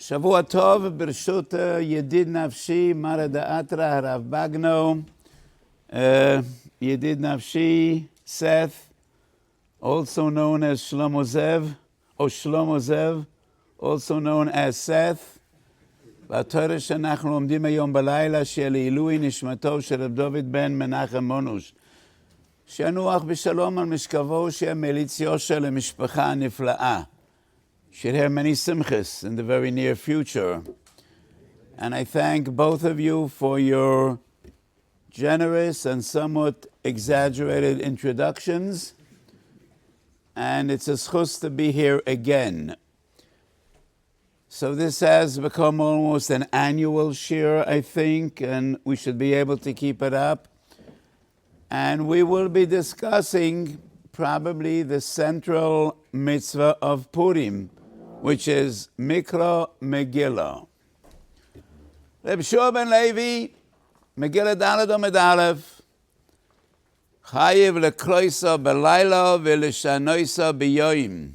שבוע טוב, ברשות ידיד נפשי, מר דאתרא הרב בגנו, ידיד נפשי, Seth, also known as Shlomo Zev, or Shlomo Zev, also known as Seth. והתורה שאנחנו לומדים היום בלילה של עילוי נשמתו של רב דוד בן מנחם מונוש. שינוח בשלום על משכבו שהמליציו של המשפחה הנפלאה. Should have many simchas in the very near future. And I thank both of you for your generous and somewhat exaggerated introductions. And it's a schus to be here again. So this has become almost an annual shir, I think, and we should be able to keep it up. And we will be discussing probably the central mitzvah of Purim, which is Mikra Megillah. Reb Shua ben Levi, Megillah Daled Omed Aleph, Chayiv lekroisa belayla v'leshanoisa b'yoyim.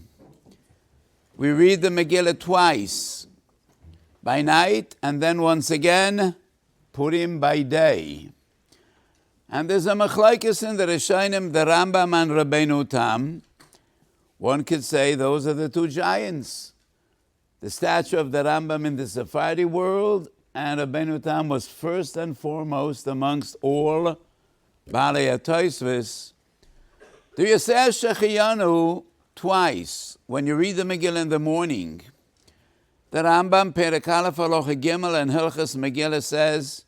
We read the Megillah twice, by night and then once again, Purim by day. And there's a machlokes in the Rishonim, the Rambam and Rabbeinu Tam. One could say those are the two giants. The statue of the Rambam in the Sephardi world, and Rabbeinu Tam was first and foremost amongst all Balei HaTosfos. Do you say Shechiyanu twice when you read the Megillah in the morning? The Rambam, Perek Aleph Halacha Gimel and Hilchas Megillah says,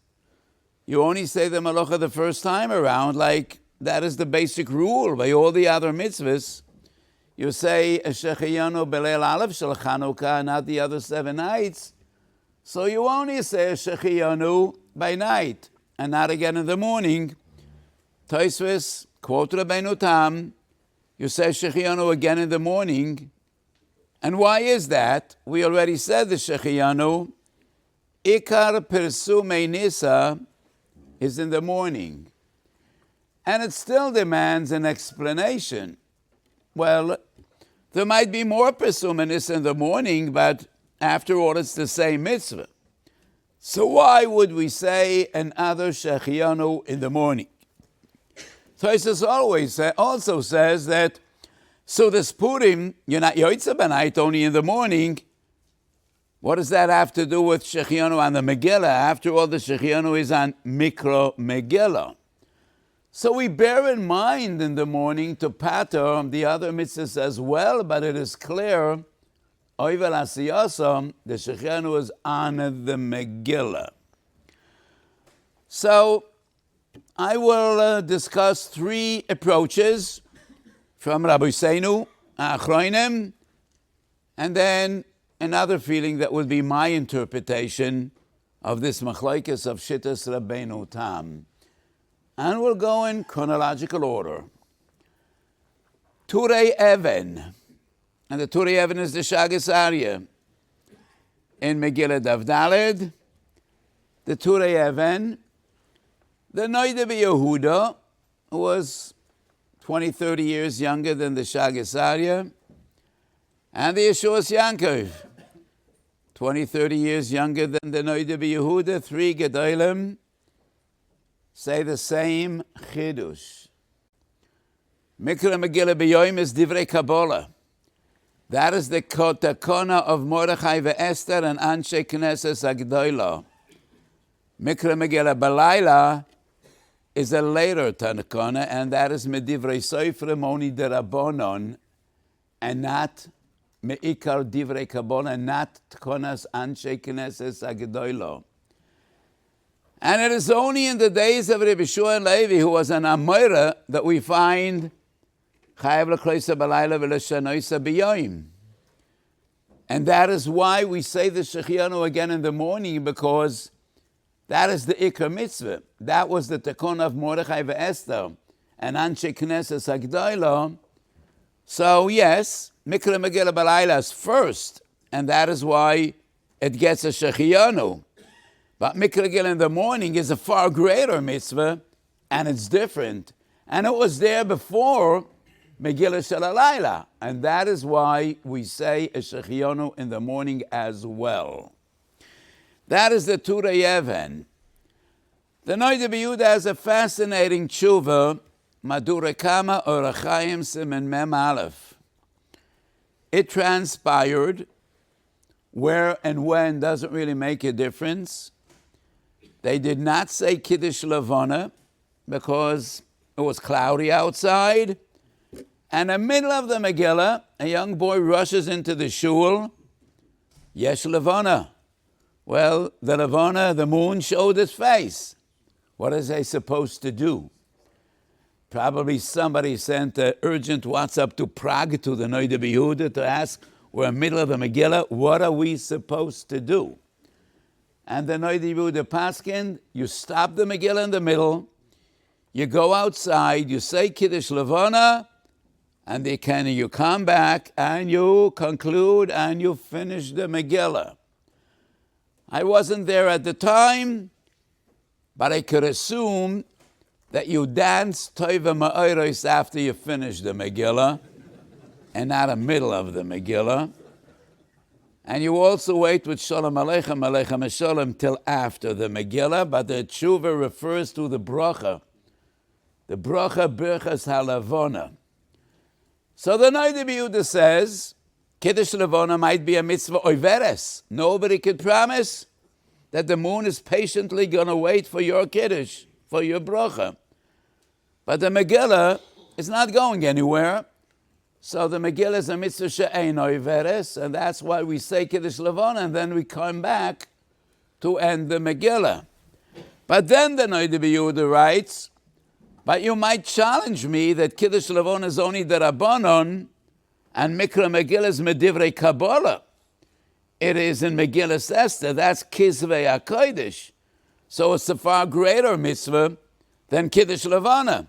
you only say the Malacha the first time around, like that is the basic rule by all the other mitzvahs. You say Shechiyanu Beleil Aleph Shel Chanukah, not the other 7 nights. So you only say Shechiyanu by night, and not again in the morning. Tosfos, quote Rabbeinu Tam, you say Shechiyanu again in the morning. And why is that? We already said the Shechiyanu. Ikar Persumei Nisa is in the morning. And it still demands an explanation. Well, there might be more Persumei Nisa in the morning, but after all, it's the same mitzvah. So why would we say another Shechiyanu in the morning? Tosfos also says that, so this Purim, you're not Yotzei b'night, only in the morning. What does that have to do with Shechiyanu on the Megillah? After all, the Shechiyanu is on Mikra Megillah. So we bear in mind in the morning to pater the other mitzvahs as well, but it is clear, Oivel Asiyasam, the Shechiyanu is on the Megillah. So I will discuss 3 approaches from Rabbi Seinu, Achronim, and then another feeling that would be my interpretation of this machlokes of Shittas Rabbeinu Tam. And we'll go in chronological order. Turei Even, and the Turei Even is the Shagas Aryeh. In Megillah Dav Daled, the Turei Even, the Noida Yehuda, who was 20, 30 years younger than the Shagas Aryeh, and the Yeshuas Yankov, 20, 30 years younger than the Noida Yehuda, 3 Gedolim, say the same kiddush. Mikra Megillah B'yoyim is Divrei Kabbalah. That is the takanot of Mordechai ve'Esther and Anshe Knesses HaGdolah. Mikra Megillah B'layla is a later takanot, and that is Medivrei Sofer Moni Derabonon, and not Me'ikar Divrei Kabbalah, not Tkonas Anshe Knesses HaGdolah. And it is only in the days of Rabbi Shua and Levi, who was an Amoira, that we find Chayav lekroisa b'layla v'leshanoisa b'yoyim. And that is why we say the Shechiyanu again in the morning, because that is the Ikar mitzvah. That was the takon of Mordechai ve'Esther and Anshe Knesses HaGdolah. So yes, Mikra Megillah b'layla is first, and that is why it gets a Shechiyanu. But Mikra Megillah in the morning is a far greater mitzvah, and it's different. And it was there before Megillah shel halayla. And that is why we say a shechionu in the morning as well. That is the Turei Even. The Noida B'Yehuda has a fascinating tshuva, Madura Kama Orachayim Simen Mem Aleph. It transpired, where and when doesn't really make a difference. They did not say kiddush levana because it was cloudy outside. And in the middle of the Megillah, a young boy rushes into the shul. Yesh levana. Well, the levana, the moon, showed its face. What is he supposed to do? Probably somebody sent an urgent WhatsApp to Prague, to the Noida B'Yehuda, to ask, we're in the middle of the Megillah, what are we supposed to do? And the Noida B'Yehuda paskin, you stop the Megillah in the middle, you go outside, you say Kiddush Levana, and you come back and you conclude and you finish the Megillah. I wasn't there at the time, but I could assume that you dance Toiva Ma'oros after you finish the Megillah, and not in the middle of the Megillah. And you also wait with Shalom Aleichem, Aleichem Shalom till after the Megillah, but the tshuva refers to the bracha. The bracha birchas halavona. So the Noida B'Yehuda says, Kiddush Levana might be a mitzvah oiveres. Nobody could promise that the moon is patiently going to wait for your kiddush, for your bracha. But the Megillah is not going anywhere. So the Megillah is a mitzvah she'ein oiveres, and that's why we say Kiddush Levana, and then we come back to end the Megillah. But then the Noida B'Yehuda writes, but you might challenge me that Kiddush Levana is only the Rabbanon, and Mikra Megillah is Medivrei Kabbalah. It is in Megillah Esther, that's Kizvei HaKodesh. So it's a far greater mitzvah than Kiddush Levana.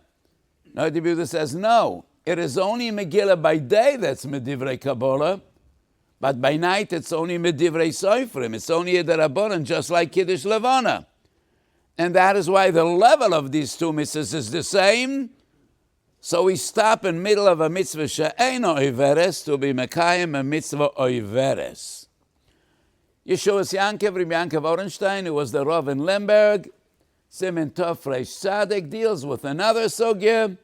Noida B'Yehuda says, no, it is only Megillah by day that's Medivrei Kabbalah, but by night it's only Medivrei Soifrim. It's only a Rabbanon, just like Kiddush Levana. And that is why the level of these two mitzvahs is the same. So we stop in middle of a mitzvah she'eino oiveres to be mekayim a mitzvah oiveres. Yeshua's Yankev, Rabbi Yankev Orenstein, who was the Rav in Lemberg, Simen Tov Reish Tzaddik, deals with another sugya,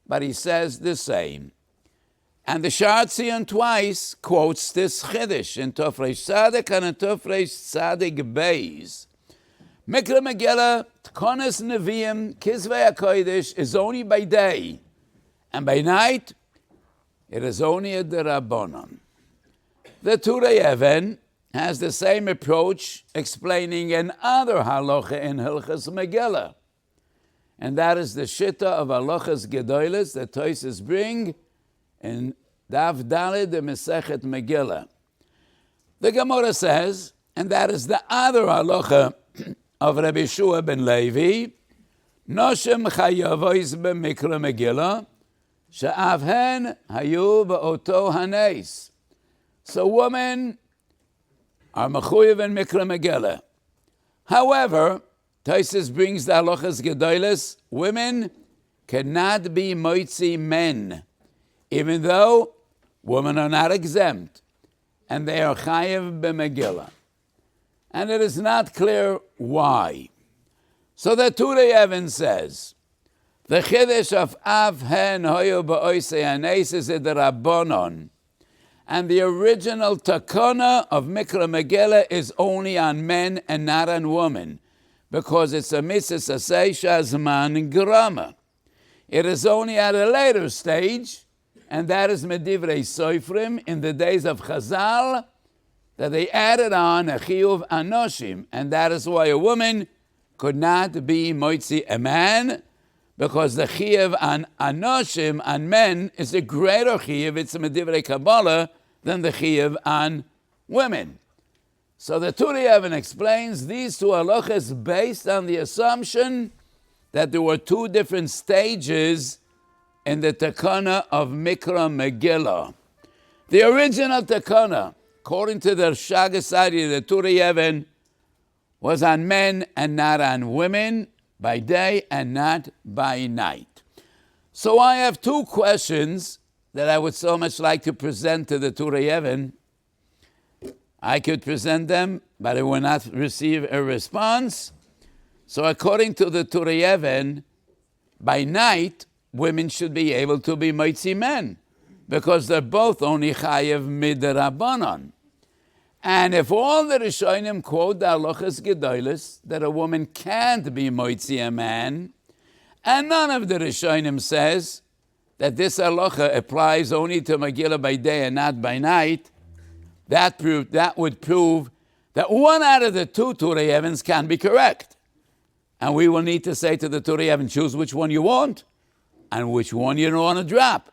but he says the same. And the Sha'ar Tzion twice quotes this chiddush in Tov Reish Tzaddik and in Tov Reish Tzaddik Beis. Mikra Megillah, Tkonas Neviim, Kizvei HaKodesh is only by day, and by night it is only a Derabanan. The Turei Even has the same approach, explaining another halacha in Hilchas Megillah. And that is the Shitta of halachas gedolos that Tosfos bring in Daf Daled the Mesechet Megillah. The Gemara says, and that is the other halacha of Rabbi Shua ben Levi, Noshem chayavois b'mikra Megillah, she'avhen hayu b'oto hanes. So women are mechuyev in mikra Megillah. However, Tosfos brings the halachas gedolos, women cannot be moitzi men, even though women are not exempt, and they are chayev b'Megillah. And it is not clear why. So the Turei Even says, the chiddush of avhen hoyu ba'oisei hanes is a Rabbanon, and the original takanot of mikra Megillah is only on men and not on women, because it's a mitzvah sasei shazman grama. It is only at a later stage, and that is medivrei soifrim in the days of Chazal, that they added on a chiyuv anoshim, and that is why a woman could not be moitzi a man, because the chiyuv on anoshim, on men, is a greater chiyuv, it's a medivrei Kabbalah, than the chiyuv on women. So the Turei Even explains these two halachas based on the assumption that there were two different stages in the takana of Mikra Megillah. The original takana, according to the Shagasari, the Turei Even, was on men and not on women, by day and not by night. So I have two questions that I would so much like to present to the Turei Even. I could present them, but I will not receive a response. So according to the Turei Even, by night, women should be able to be moitzi men, because they're both only chayev midrabanan. And if all the Rishonim quote the halachas gedolos that a woman can't be moitzi a man, and none of the Rishonim says that this halacha applies only to Megillah by day and not by night, that would prove that one out of the two Turei Evens can be correct. And we will need to say to the Turei Even, choose which one you want and which one you don't want to drop.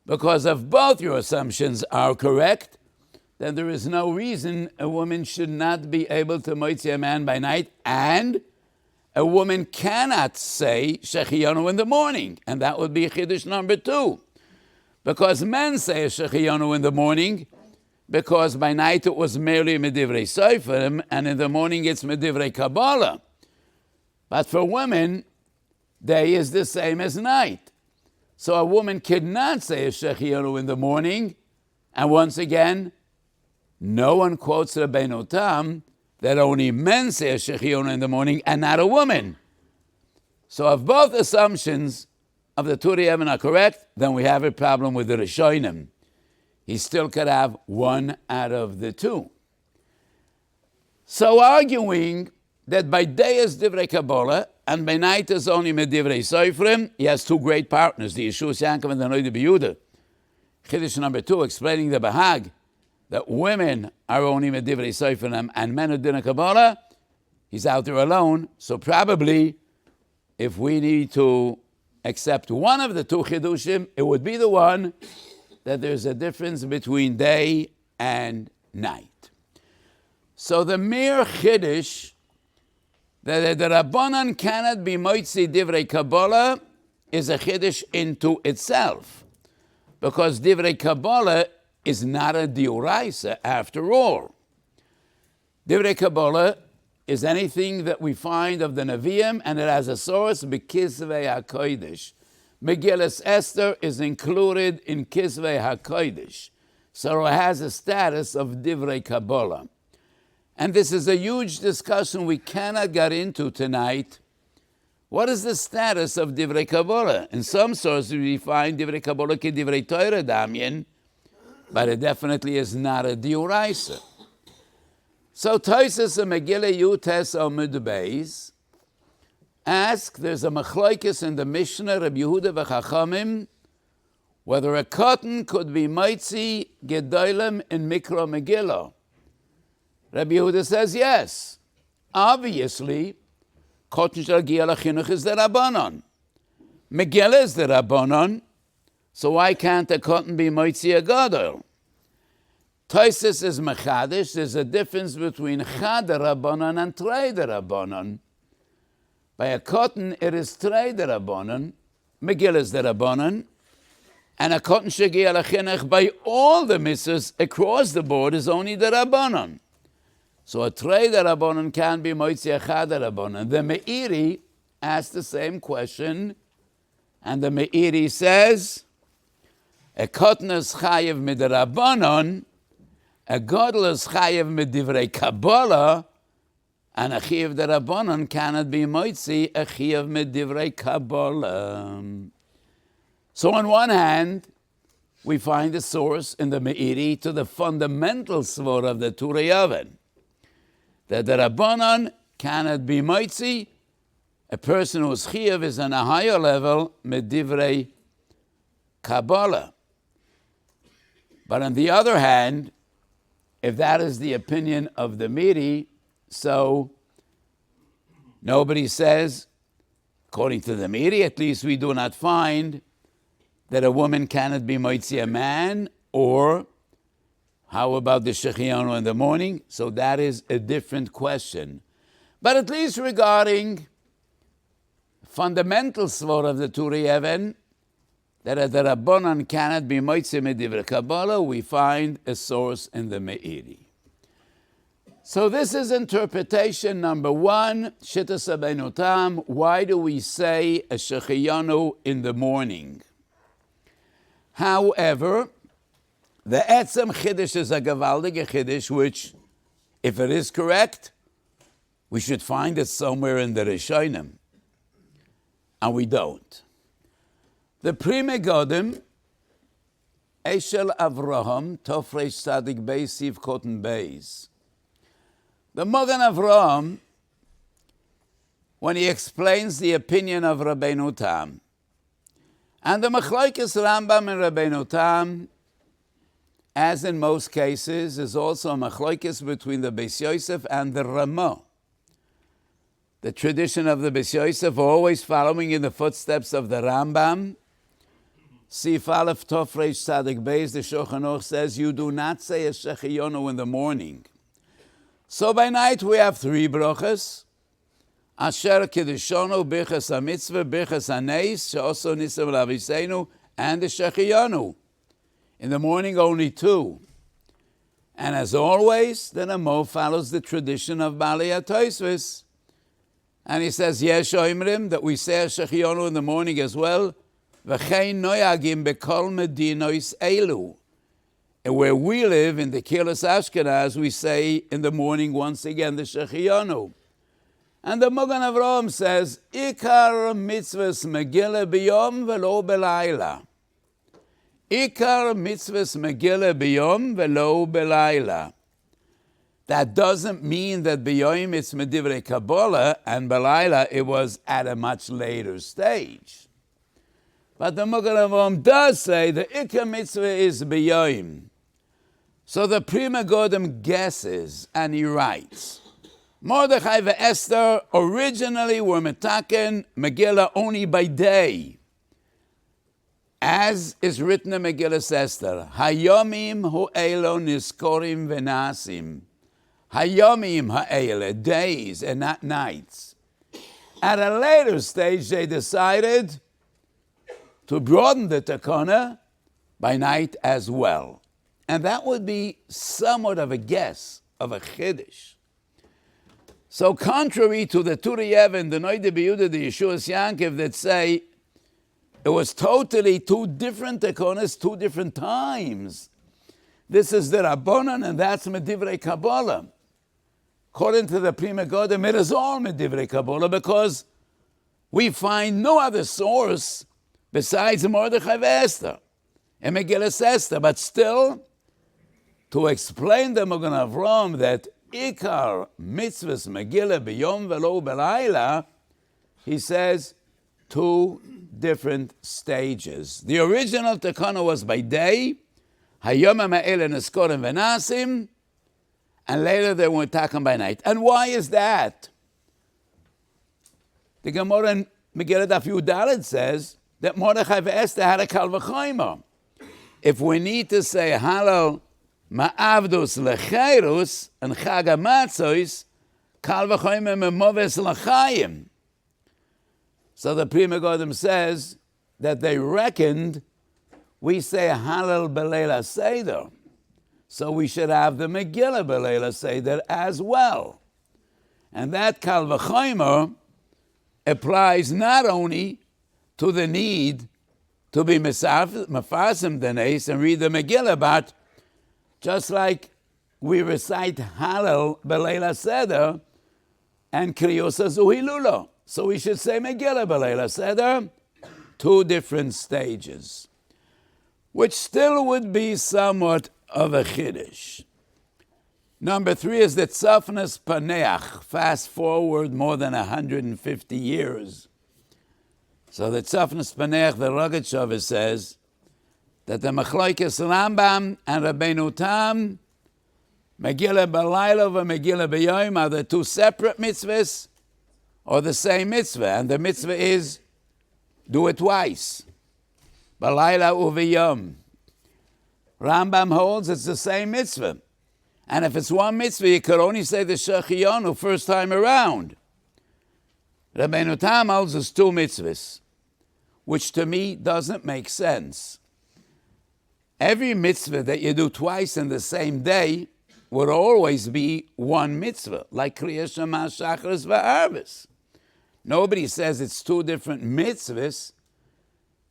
Because if both your assumptions are correct, then there is no reason a woman should not be able to moitzi a man by night, and a woman cannot say shechiyonu in the morning, and that would be kiddush number 2. Because men say shechiyonu in the morning, because by night it was merely medivrei soferim, and in the morning it's medivrei kabbalah. But for women, day is the same as night. So a woman cannot say a shechiyonu in the morning, and once again, no one quotes Rabbeinu Tam that only men say a shechiyonu in the morning and not a woman. So if both assumptions of the Turei Even are correct, then we have a problem with the Rishonim. He still could have one out of the two. So arguing that by day is divrei Kabbalah and by night is only medivrei Soferim, he has two great partners, the Yeshua Yankov and the Noida B'Yehuda. Kiddush number 2, explaining the Bahag, that women are only medivrei Soferim and men are dinner Kabbalah, he's out there alone. So probably, if we need to accept one of the two Chidushim, it would be the one that there's a difference between day and night. So the mere Chiddush that the Rabbanan cannot be moitzi divrei Kabbalah is a Chiddush into itself, because divrei Kabbalah is not a diuraisa after all. Divrei Kabbalah is anything that we find of the Nevi'im, and it has a source, b'kisvei HaKodesh. Megillah Esther is included in Kisvei HaKodesh, so it has a status of Divrei Kabbalah. And this is a huge discussion we cannot get into tonight. What is the status of Divrei Kabbalah? In some sources we find Divrei Kabbalah ki Divrei Torah damyan, but it definitely is not a diuraisa. So Tosfos and Megillah Yutes Amud Beis ask, there's a machlokes in the Mishnah, Rabbi Yehuda v'Chachamim, whether a cotton could be moitzi gedolim in Mikra Megillah. Rabbi Yehuda says yes. Obviously, cotton shel giya lachinuch is the Rabbanon. Megillah is the Rabbanon, so why can't a cotton be moitzi a gadol? Tosfos is mechadish, there's a difference between chad Rabbanon and trei Rabbanon. By a cotton, it is trei Rabbanon, Megillah is the Rabbanon, and a cotton shegiya lachinuch by all the mitzvahs across the board is only the Rabbanon. So a trei Rabbanon can be moitzi a chad Rabbanon. The Meiri asked the same question, and the Meiri says, a cotton is chayev midrabanon, a gadol is chayev midivrei Kabbalah, and a chiyuv derabanan cannot be moitzi a chiyuv midivrei Kabbalah. So on one hand, we find a source in the Meiri to the fundamental svor of the Turei Even, that the Rabbanan cannot be moitzi. A person whose chiyuv is on a higher level midivrei Kabbalah. But on the other hand, if that is the opinion of the Meiri, so nobody says, according to the Meiri at least, we do not find that a woman cannot be moitzi a man, or how about the shechiyonu in the morning? So that is a different question. But at least regarding fundamental svor of the Turei Even, that the Rabbanan cannot be moitzi medivrei Kabbalah, we find a source in the Meiri. So this is interpretation number one, Shittas Rabbeinu Tam. Why do we say a Shechiyanu in the morning? However, the Etzem Chiddush is a Gavaldige Chiddush, which, if it is correct, we should find it somewhere in the Rishonim. And we don't. The Pri Megadim, Eshel Avraham, Tofresh Tzadik Beis, Siv Koten Beis. The Magen Avraham, when he explains the opinion of Rabbeinu Tam, and the Machlokes Rambam and Rabbeinu Tam, as in most cases, is also a Machlokes between the Beis Yosef and the Ramah. The tradition of the Beis Yosef, always following in the footsteps of the Rambam. Sif Aleph Tov Reish Tzadik Beis, the Shulchan Aruch says, you do not say a Shechiyonu in the morning. So by night we have three brachas. Asher Kiddushonu, Birchas HaMitzvah, Birchas HaNeis, She'oso Nisam L'Aviseinu, and the Shechiyonu. In the morning only two. And as always, the Ramo follows the tradition of Baalei HaTosfos. And he says, Yesh Oimrim, that we say a Shechiyonu in the morning as well. V'chein noyagim bekol medinois elu. And where we live, in the Kilas Ashkenaz, we say in the morning once again the Shechiyonu. And the Magen Avraham says, Ikar mitzvahs Megillah biyom velo belayla. Ikar mitzvahs Megillah biyom velo belayla. That doesn't mean that biyom it's medivrei Kabbalah, and belayla it was at a much later stage. But the Magen Avraham does say the Ikar mitzvah is biyom. So the Pri Megadim guesses, and he writes, Mordechai and Esther originally were metaken Megillah only by day. As is written in Megillah Esther, Hayomim ho'elo niskorim venasim. Hayomim ha'ele, days and not nights. At a later stage, they decided to broaden the takana by night as well. And that would be somewhat of a guess of a chiddush. So contrary to the Turiyev and the Noide Biyuda, the Yeshua's Yankiv, that say it was totally two different takonas, two different times. This is the Rabbanan and that's Medivrei Kabbalah. According to the Pri Megadim, it is all Medivrei Kabbalah because we find no other source besides Mordechai and Esther and Megillah Esther. But still, to explain the Magen Avraham that Ikar mitzvahs Megillah biyom velo belayla, he says two different stages. The original takana was by day, hayomim ha'ele neskorim venasim, and later they were taken by night. And why is that? The Gemara in Megillah Daf Yud Daled says that Mordechai and Esther had a kal v'chomer. If we need to say halal ma'avdus lechairus and chag hamatzos, kal v'chomer memoves l'chaim. So the Pri Megadim says that they reckoned we say halal b'leila seder. So we should have the Megillah b'leila seder as well. And that kal v'chomer applies not only to the need to be mefarsim denes and read the Megillah, but just like we recite Halal b'leila seder and Kriyos Zuhilula. So we should say Megillah b'leila seder, two different stages, which still would be somewhat of a chiddush. Number three is the Tzafnas Paneach, fast forward more than 150 years. So the Tzafnas Paneach, the Rogatchover, says that the Machlokes Rambam and Rabbeinu Tam, Megillah b'layla and Megillah b'yom, are the two separate mitzvahs or the same mitzvah, and the mitzvah is do it twice, b'layla u'v'yom. Rambam holds it's the same mitzvah. And if it's one mitzvah, you could only say the Shechiyonu first time around. Rabbeinu Tam holds it's two mitzvahs, which to me doesn't make sense. Every mitzvah that you do twice in the same day would always be one mitzvah, like Kriya Shema, Shacharis, V'Arvis. Nobody says it's two different mitzvahs.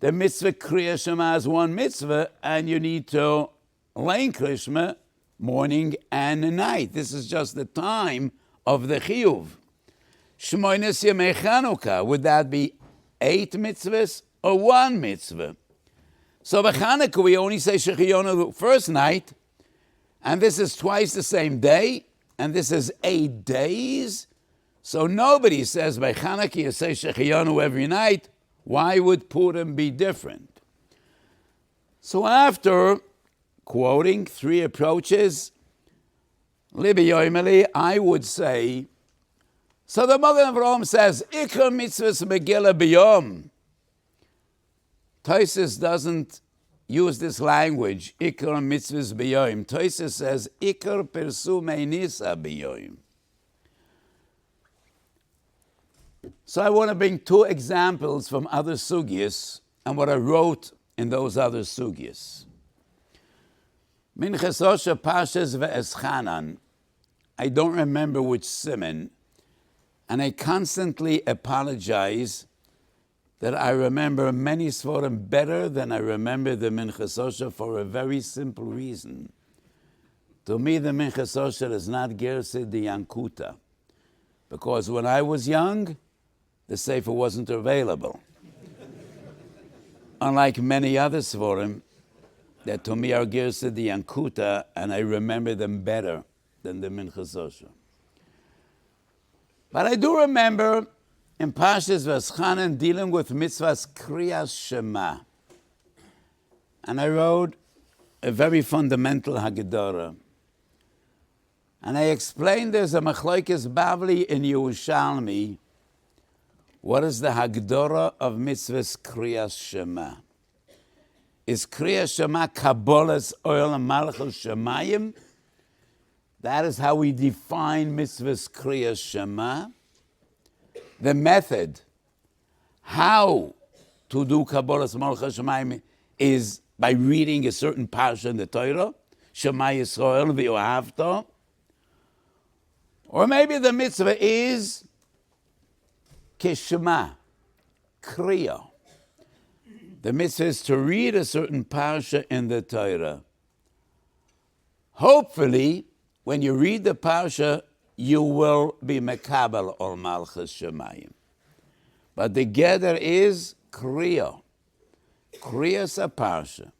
The mitzvah Kriya Shema is one mitzvah, and you need to learn Kriya Shema morning and night. This is just the time of the chiyuv. Shmoynes Yemei Chanukah, would that be 8 mitzvahs or 1 mitzvah? So by Chanukah we only say Shechiyonu the first night, and this is twice the same day, and this is 8 days. So nobody says by Chanukah you say Shechiyonu every night. Why would Purim be different? So after quoting 3 approaches, Libi Yoimeli, I would say, so the Magen Avraham says, Ikar mitzvahs Megillah b'yom. Tosfos doesn't use this language, Ikar mitzvahs b'yom. Tosfos says, Ikar persumei nisa b'yom. So I want to bring 2 examples from other sugyas and what I wrote in those other sugyas. Minchas Osha Pashas ve'eschanan. I don't remember which siman, and I constantly apologize that I remember many svarim better than I remember the Minchas Osha for a very simple reason. To me, the Minchas Osha is not Gerse de Yankuta, because when I was young, the Sefer wasn't available. Unlike many other Svarim that to me are Gerse de Yankuta, and I remember them better than the Minchas Osha. But I do remember in Pashas V'eschanan dealing with mitzvahs Kriyas Shema. And I wrote a very fundamental Haggadah. And I explained there's a Machlokes Bavli in Yerushalmi. What is the Haggadah of mitzvahs Kriyas Shema? Is Kriyas Shema Kabbalas Oil Malchus Shemayim? That is how we define mitzvahs Kriyas Shema. The method, how to do Kabbalas Malchus Shemayim, is by reading a certain parsha in the Torah, Shema Yisrael v'yohavta. Or maybe the mitzvah is Kishma, Kriya. The mitzvah is to read a certain parsha in the Torah. Hopefully, when you read the parsha, you will be mekabel ol malchus shemayim. But the gather is Kriya. Kriya's a parsha.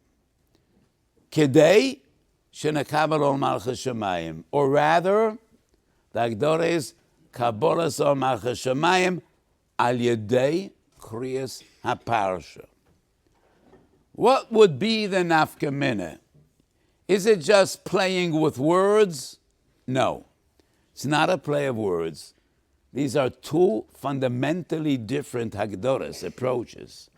Kedei shenekabel ol malchus shemayim. Or rather, the Haggadah is Kabbalas ol malchus shemayim al yedei Kriyas haparsha. What would be the nafka mineh? Is it just playing with words? No. It's not a play of words. These are 2 fundamentally different Haggadahs, approaches.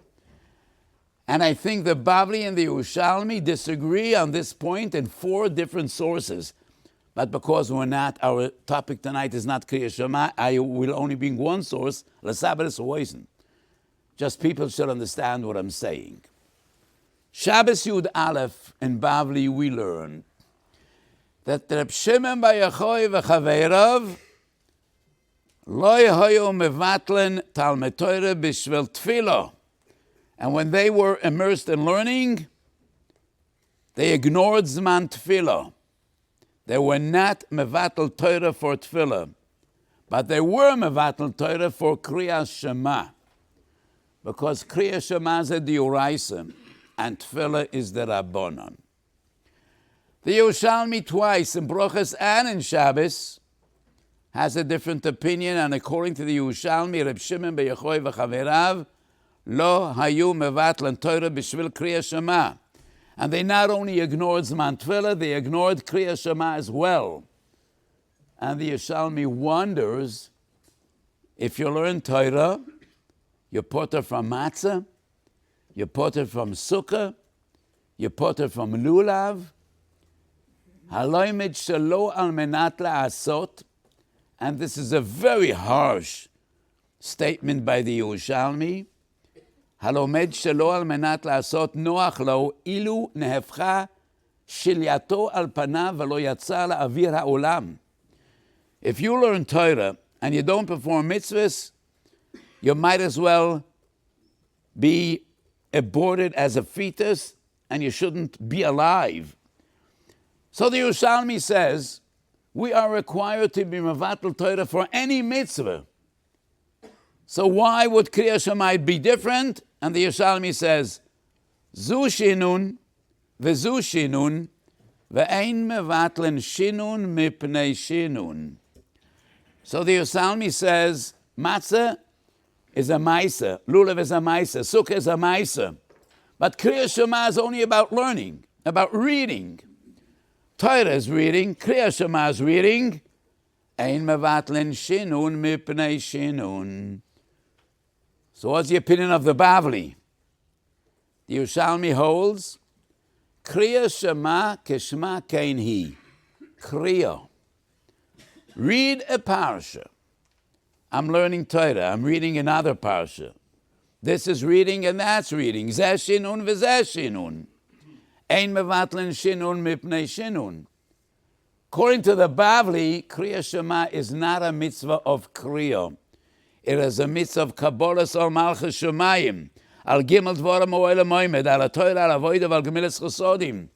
And I think the Bavli and the Yerushalmi disagree on this point in 4 different sources. But because our topic tonight is not Kriya Shema, I will only bring one source, L'Sabbatis Weisen. Just people should understand what I'm saying. Shabbos Yud Aleph in Bavli we learn that Reb Shimon bar Yochai v'chaveirav lo hayu mevatlen Talmud Torah b'shvil tefillah. And when they were immersed in learning, they ignored Zman Tefillah. They were not mevatel Torah for tefillah, but they were mevatel Torah for Kriyas Shema, because Kriyas Shema is a diuraisa and tefillah is the rabbanon. The Yerushalmi twice in Brochas and in Shabbos has a different opinion, and according to the Yerushalmi, Reb Shimon bar Yochai v'chaveirav lo hayu mevatlen Torah b'shvil Kriyas Shema. And they not only ignored Zman Tefillah, they ignored Kriyas Shema as well. And the Yerushalmi wonders, if you learn Torah, you put it from matzah, you put it from sukkah, you put it from lulav, haloimed shelo al menat la'asot, and this is a very harsh statement by the Yerushalmi, halomed shelo al menat la'asot noach lo ilu nehefcha שלייתו על פניו ולא יצא לאוויר העולם. If you learn Torah and you don't perform mitzvahs, you might as well be aborted as a fetus and you shouldn't be alive. So the Yerushalmi says, we are required to be mevatel Torah for any mitzvah. So why would Kriya Shema be different? And the Yerushalmi says, Zu shinun v'zu shinun ve'ein mevatlen shinun mipnei shinun. So the Yerushalmi says, matzah is a maisa, lulav is a maisa, sukkah is a maisa. But Kriya Shema is only about learning, about reading. Torah is reading, Kriya Shema is reading. Ein mevatlen shinun mipnei shinun. So what's the opinion of the Bavli? The Yerushalmi holds, Kriya Shema keshma kein hi. Kriya. Read a parsha. I'm learning Torah. I'm reading another parsha. This is reading and that's reading. Zeh shinun v'zeh shinun. Ein mevatlen shinun mipnei shinun. According to the Bavli, Kriya Shema is not a mitzvah of Kriya. It is a mitzvah of Kabbalas al Malchus Shemayim, al Gimel Dvorim Oel Moimed, al Torah al Avodah al Gemilas Chosodim.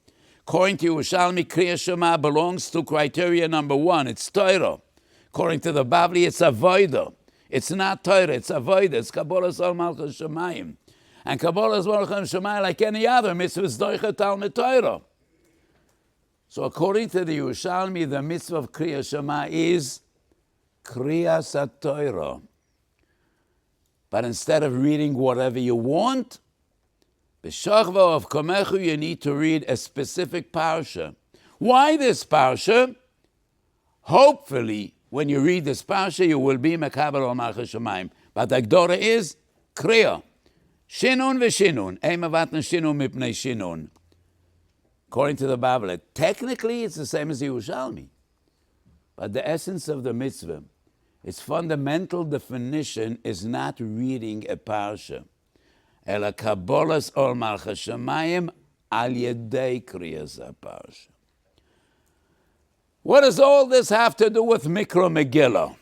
According to Yerushalmi, Kriya Shema belongs to criteria number 1. It's Torah. According to the Bavli, it's Avodah. It's not Torah, it's Avodah. It's Kabbalas al Malchus Shemayim. And Kabbalas al Malchus Shemayim, like any other mitzvah, is Doichet Talmud Torah. So according to the Yerushalmi, the mitzvah of Kriya Shema is Kriyas HaTorah. But instead of reading whatever you want, b'shachva of Komechu, you need to read a specific parsha. Why this parsha? Hopefully, when you read this parsha, you will be mekabel al malchus shamayim. But the Gdora is Kriya. Shinun v'shinun. Ein mevatlen shinun mipnei shinun. According to the Bible, technically it's the same as the Yerushalmi. But the essence of the mitzvah, its fundamental definition is not reading a parsha. Ela kabbalas ol malchus shamayim al yedei kriyas parsha. What does all this have to do with Mikra Megillah?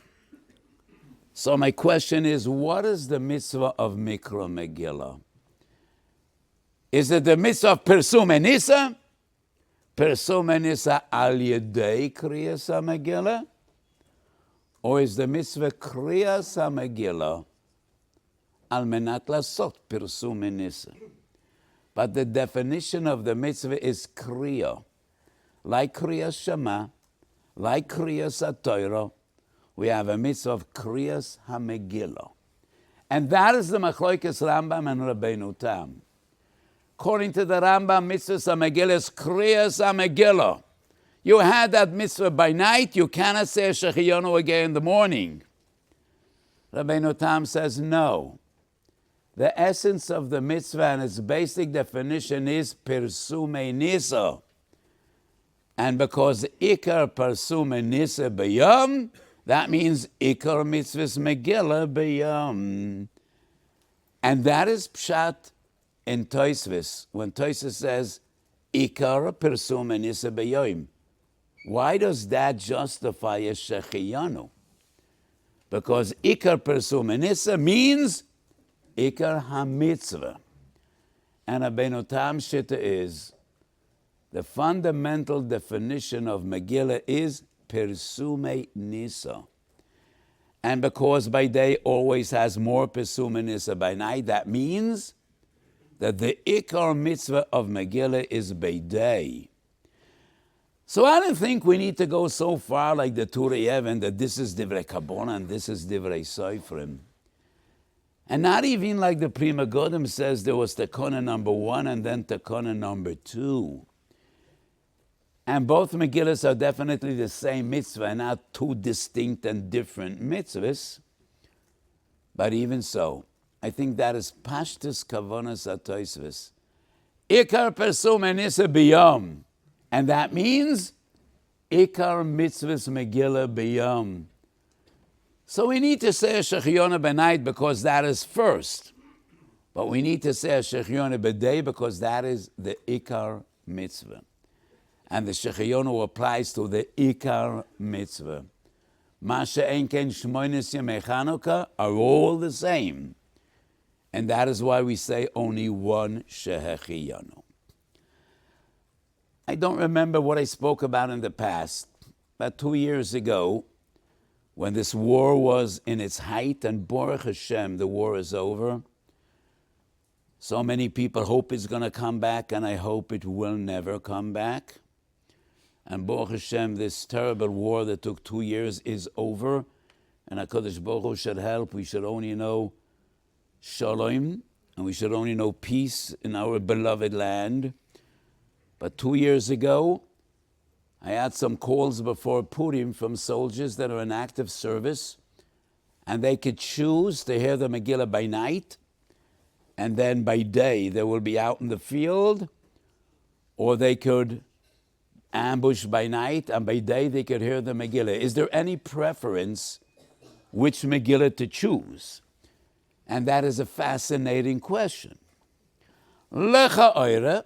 So my question is, what is the mitzvah of Mikra Megillah? Is it the mitzvah of Persum Enisa? Persum Enisa al yedei kriyas Megillah? Or is the mitzvah Kriyas HaMegillah al menat lasot Persum Enisa? But the definition of the mitzvah is Kriya. Like Kriyas Shema, like Kriyas HaTorah, we have a mitzvah of Kriyas HaMegillah. And that is the Machloikes Rambam and Rabbeinu Tam. According to the Rambam, mitzvah HaMegillah is Kriyas HaMegillah. You had that mitzvah by night, you cannot say Shechiyonu again in the morning. Rabbeinu Tam says no. The essence of the mitzvah and its basic definition is Persume Nisa. And because Ikar Persume Nisa B'yom, that means Ikar Mitzvahs Megillah B'yom. And that is Pshat in Tosfos, when Tosfos says Ikar Persume Nisa B'yom. Why does that justify a Shechiyanu? Because Ikar Persum Nisa means Ikar HaMitzvah. And Rabbeinu Tam Shitta is, the fundamental definition of Megillah is Persume Nisa. And because by day always has more Persume Nisa by night, that means that the Ikar Mitzvah of Megillah is by day. So I don't think we need to go so far like the Turei Even that this is Divrei Kabbalah and this is Divrei Sofrim. And not even like the Pri Megadim says there was takanot number 1 and then takanot number 2. And both Megillas are definitely the same mitzvah and not two distinct and different mitzvahs. But even so, I think that is Pashtus Kavanas HaTosfos. Ikar Persum Enisa B'yom. And that means Ikar Mitzvahs Megillah B'yom. So we need to say a Shechiyona B'night because that is first. But we need to say a Shechiyona B'day because that is the Ikar Mitzvah. and the Shechayonu applies to the Ikar mitzvah. Masha Enken Shmoynes Yemei Chanukah are all the same. And that is why we say only one Shechayonu. I don't remember what I spoke about in the past. About 2 years ago, when this war was in its height, and Baruch Hashem, the war is over. So many people hope it's going to come back, and I hope it will never come back. And Baruch Hashem, this terrible war that took 2 years is over. And HaKadosh Baruch Hu should help. We should only know Shalom, and we should only know peace in our beloved land. But 2 years ago, I had some calls before Purim from soldiers that are in active service, and they could choose to hear the Megillah by night, and then by day they will be out in the field, or they could ambush by night, and by day they could hear the Megillah. Is there any preference which Megillah to choose? And that is a fascinating question. Lecha oire,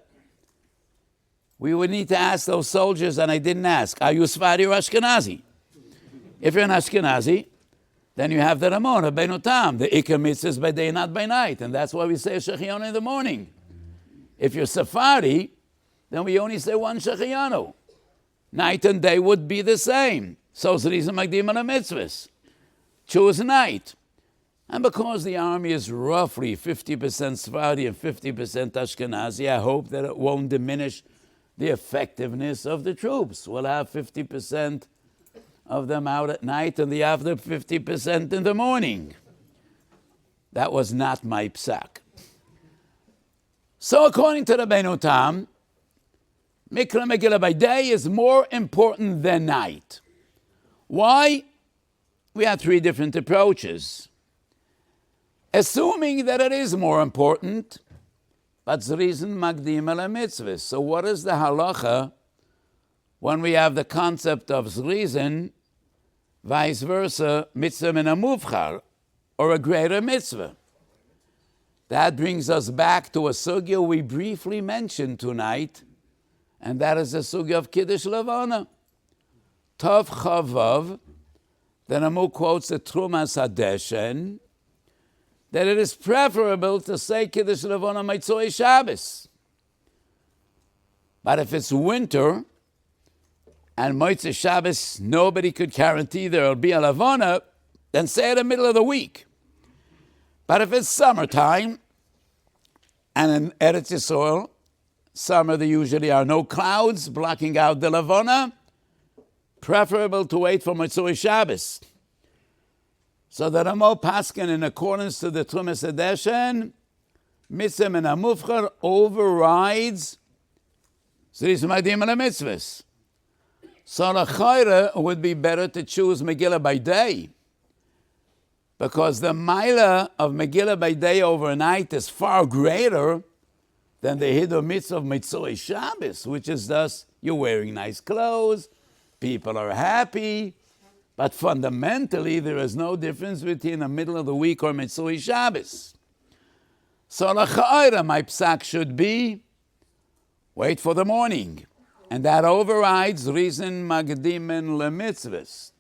we would need to ask those soldiers, and I didn't ask, are you Sfari or Ashkenazi? If you're an Ashkenazi, then you have the Ramon, Rabbeinu Tam, the Ikar mitzvah is by day, not by night, and that's why we say Shechayonu in the morning. If you're Sephardi, then we only say one Shechayonu. Night and day would be the same. So it's the reason Magdim ala mitzvahs. Choose night. And because the army is roughly 50% Sephardi and 50% Ashkenazi, I hope that it won't diminish the effectiveness of the troops. We'll have 50% of them out at night and the other 50% in the morning. That was not my psak. So according to Rabbeinu Tam, Mikra Megillah by day is more important than night. Why? We have 3 different approaches. Assuming that it is more important, but zrizin magdim ala mitzvah. So what is the halacha when we have the concept of zrizin, vice versa, mitzvah min hamuvchar, or a greater mitzvah? That brings us back to a sugya we briefly mentioned tonight, and that is the sugya of kiddush levana. Tav chavav, the Namu quotes the Trumas Hadeshen, that it is preferable to say Kiddush Levana Maitzoi Shabbos. But if it's winter and Maitzoi Shabbos, nobody could guarantee there will be a Levana, then say it in the middle of the week. But if it's summertime, and in Eretz Yisrael, summer there usually are no clouds blocking out the Levana, preferable to wait for Maitzoi Shabbos. So the Ramo Paskin, in accordance to the Trumas Hadeshen, mitzvah min hamuvchar overrides zrizin magdim ala mitzvahs. So the chayre would be better to choose Megillah by day, because the milah of Megillah by day overnight is far greater than the hiddur mitzvah of Mitzvah Shabbos, which is thus you're wearing nice clothes, people are happy, but fundamentally there is no difference between the middle of the week or Mitzvah Shabbos. So l'cha'ira, my psak should be, wait for the morning. And that overrides reason magdimen lemitzvahs.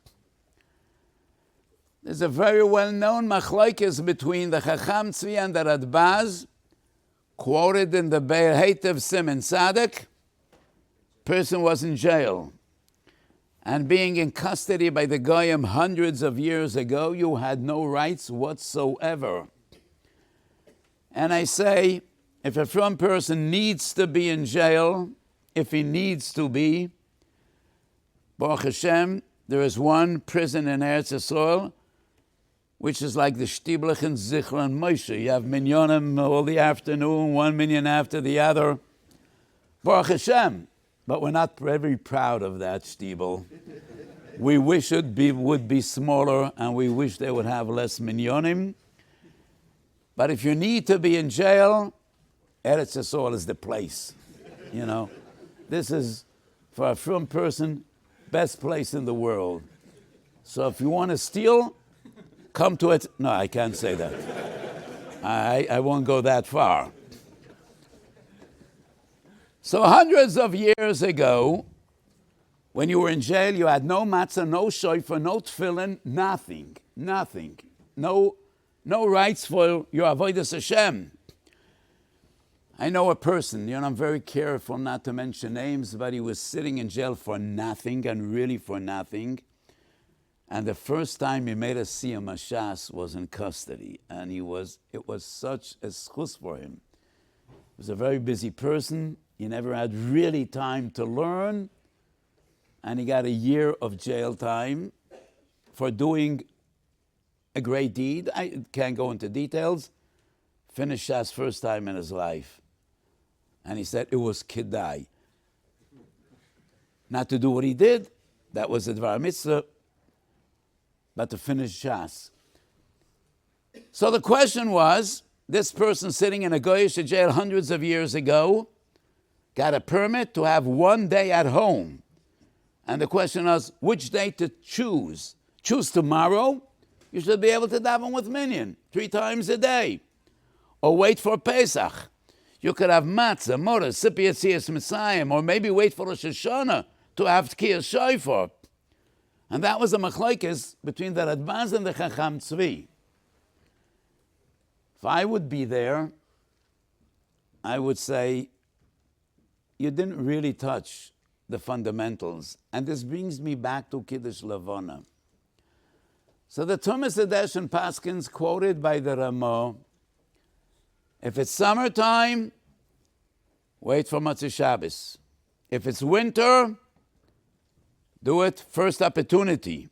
There's a very well-known machlokes between the Chacham Tzvi and the Radbaz, quoted in the Be'er Heitev Siman Tzaddik. Person was in jail, and being in custody by the Goyim hundreds of years ago, you had no rights whatsoever. And I say, if a from person needs to be in jail, if he needs to be, Baruch Hashem, there is one prison in Eretz Yisrael, which is like the Shtiblach and Zichron Moshe. You have minyanim all the afternoon, 1 minyan after the other. Baruch Hashem. But we're not very proud of that shtibel. We wish it would be smaller, and we wish they would have less minyanim. But if you need to be in jail, Eretz Yisrael is the place. You know, this is, for a frum person, best place in the world. So if you want to steal, come to it. No, I can't say that. I won't go that far. So hundreds of years ago, When you were in jail, you had no matzah, no shofar, no tefillin, nothing. No rights for your avodas Hashem. I know a person, I'm very careful not to mention names, but he was sitting in jail for nothing, and really for nothing. And the first time he made a siyum hashas was in custody. And it was such a schus for him. He was a very busy person. He never had really time to learn. And he got a year of jail time for doing a great deed. I can't go into details. Finished Shas first time in his life. And he said it was kiddush. Not to do what he did, that was a dvar mitzvah, but to finish Shas. So the question was, this person sitting in a goyish jail hundreds of years ago got a permit to have one day at home. And the question was, which day to choose? Choose tomorrow? You should be able to daven with minyan 3 times a day. Or wait for Pesach. You could have matzah, morah, sipi yetzias Messiah, or maybe wait for Rosh Hashanah to have tkiyas shofar. And that was a machlokes between the Radbaz and the Chacham Tzvi. If I would be there, I would say, you didn't really touch the fundamentals. And this brings me back to kiddush levana. So the Tumas Hadesh and Paskins quoted by the Ramah, if it's summertime, wait for Motzei Shabbos. If it's winter, do it first opportunity.